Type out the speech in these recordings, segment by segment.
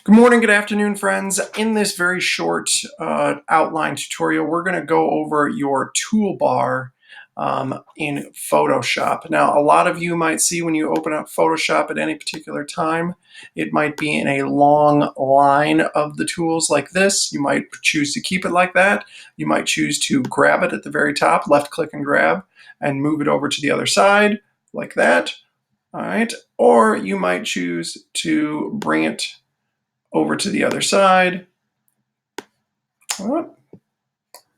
Good morning, good afternoon, friends. In this very short outline tutorial, we're going to go over your toolbar in Photoshop. Now, a lot of you might see when you open up Photoshop at any particular time, it might be in a long line of the tools like this. You might choose to keep it like that. You might choose to grab it at the very top, left click and grab, and move it over to the other side like that. All right. Or you might choose to bring it over to the other side. I'm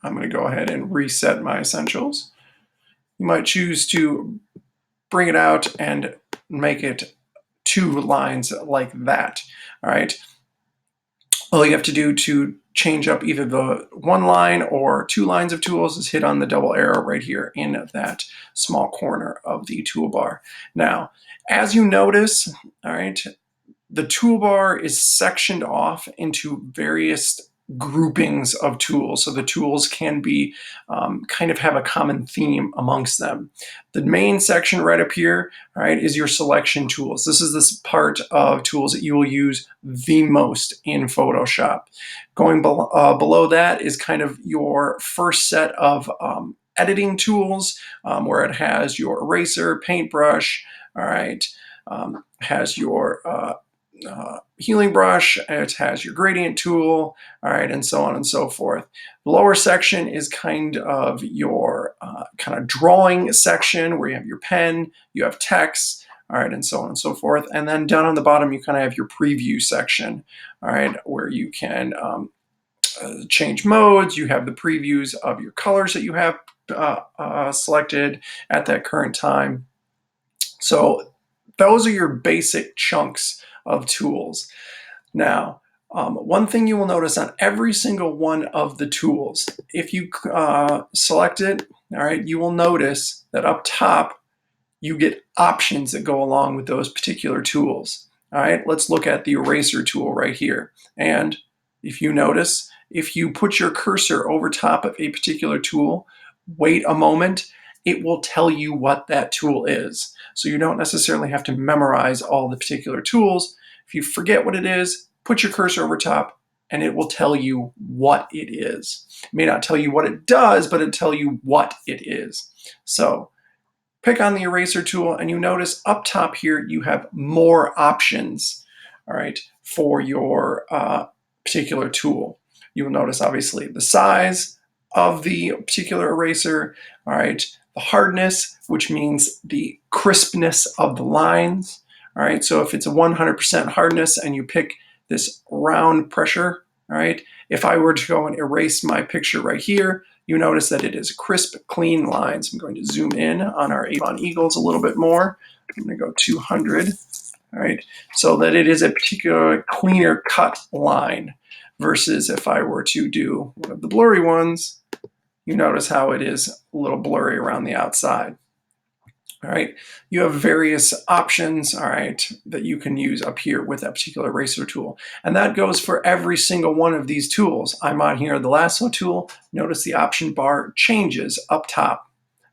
going to go ahead and reset my essentials. You might choose to bring it out and make it two lines like that. All right. All you have to do to change up either the one line or two lines of tools is hit on the double arrow right here in that small corner of the toolbar. Now, as you notice, all right, the toolbar is sectioned off into various groupings of tools. So the tools can be kind of have a common theme amongst them. The main section right up here, all right, is your selection tools. This is this part of tools that you will use the most in Photoshop. Going below that is kind of your first set of editing tools where it has your eraser, paintbrush, all right, has your healing brush, it has your gradient tool, all right, and so on and so forth. The lower section is kind of your kind of drawing section where you have your pen, you have text, all right, and so on and so forth. And then down on the bottom, you kind of have your preview section, all right, where you can change modes. You have the previews of your colors that you have selected at that current time. So those are your basic chunks of tools. Now, one thing you will notice on every single one of the tools, if you select it, all right, you will notice that up top, you get options that go along with those particular tools. All right, let's look at the eraser tool right here. And if you notice, if you put your cursor over top of a particular tool, wait a moment, it will tell you what that tool is. So you don't necessarily have to memorize all the particular tools. If you forget what it is, put your cursor over top and it will tell you what it is. It may not tell you what it does, but it'll tell you what it is. So pick on the eraser tool and you notice up top here you have more options, all right, for your particular tool. You will notice obviously the size of the particular eraser, all right, the hardness, which means the crispness of the lines. All right, so if it's a 100% hardness and you pick this round pressure, all right, if I were to go and erase my picture right here, you notice that it is crisp, clean lines. I'm going to zoom in on our Avon Eagles a little bit more. I'm going to go 200, all right, so that it is a particular cleaner cut line versus if I were to do one of the blurry ones, you notice how it is a little blurry around the outside. All right, you have various options, all right, that you can use up here with that particular eraser tool. And that goes for every single one of these tools. I'm on here, the lasso tool. Notice the option bar changes up top.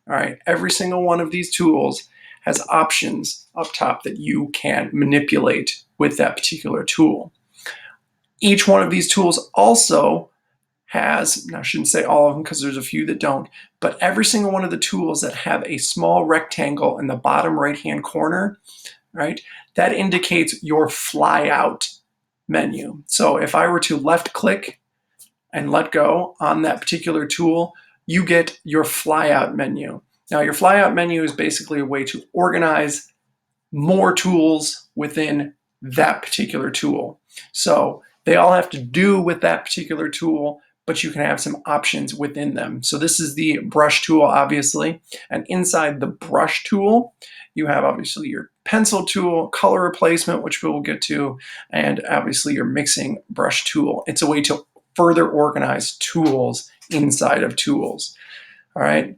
All right, every single one of these tools has options up top that you can manipulate with that particular tool. Each one of these tools also has, I shouldn't say all of them because there's a few that don't, but every single one of the tools that have a small rectangle in the bottom right-hand corner, right, that indicates your flyout menu. So if I were to left click and let go on that particular tool, you get your flyout menu. Now your flyout menu is basically a way to organize more tools within that particular tool. So they all have to do with that particular tool, but you can have some options within them. So this is the brush tool, obviously. And inside the brush tool, you have obviously your pencil tool, color replacement, which we will get to, and obviously your mixing brush tool. It's a way to further organize tools inside of tools. All right.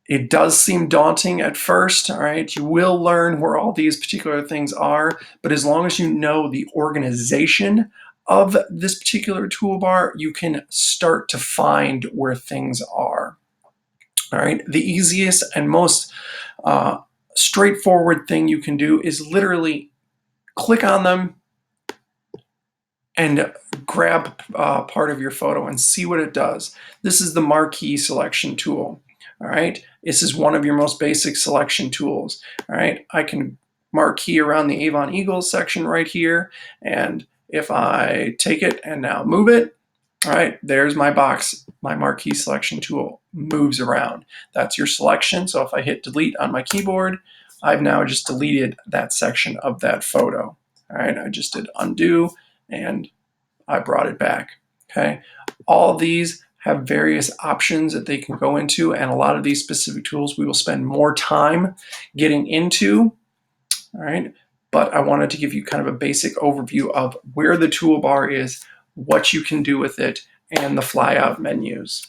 It does seem daunting at first, all right? You will learn where all these particular things are, but as long as you know the organization of this particular toolbar, you can start to find where things are. All right, the easiest and most straightforward thing you can do is literally click on them, and grab part of your photo and see what it does. This is the marquee selection tool. All right, this is one of your most basic selection tools. All right, I can marquee around the Avon Eagles section right here, and if I take it and now move it, all right, there's my box. My marquee selection tool moves around. That's your selection. So if I hit delete on my keyboard, I've now just deleted that section of that photo. All right, I just did undo and I brought it back. Okay, all of these have various options that they can go into, and a lot of these specific tools we will spend more time getting into. All right, but I wanted to give you kind of a basic overview of where the toolbar is, what you can do with it, and the flyout menus.